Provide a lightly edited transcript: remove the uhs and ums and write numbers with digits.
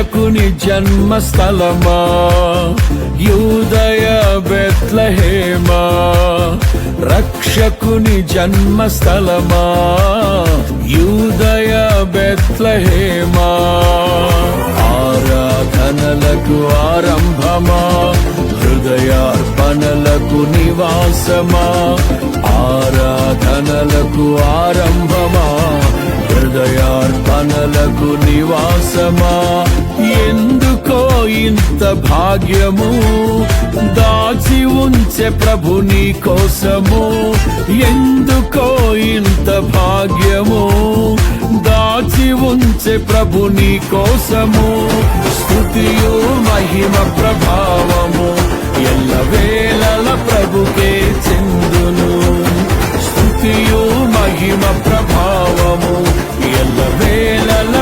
రక్షకుని జన్మస్థలమా యూదయ బెత్లెహేమా, రక్షకుని జన్మస్థలమా యూదయ బెత్లెహేమా. ఆరాధనలకు ఆరంభమా, హృదయార్పణలకు నివాసమా, ఆరాధనలకు ఆరంభమా, హృదయార్పణలకు నివాసమా. ఎందుకో ఇంత భాగ్యము దాచి ఉంచే ప్రభు నీ కోసము, ఎందుకో ఇంత భాగ్యము దాచి ఉంచే ప్రభు నీ కోసము. స్తుతియు మహిమ ప్రభావము ఎల్లవేళల ప్రభుకే చెందును, స్తుతియు మహిమ ప్రభావము ఎల్లవేళల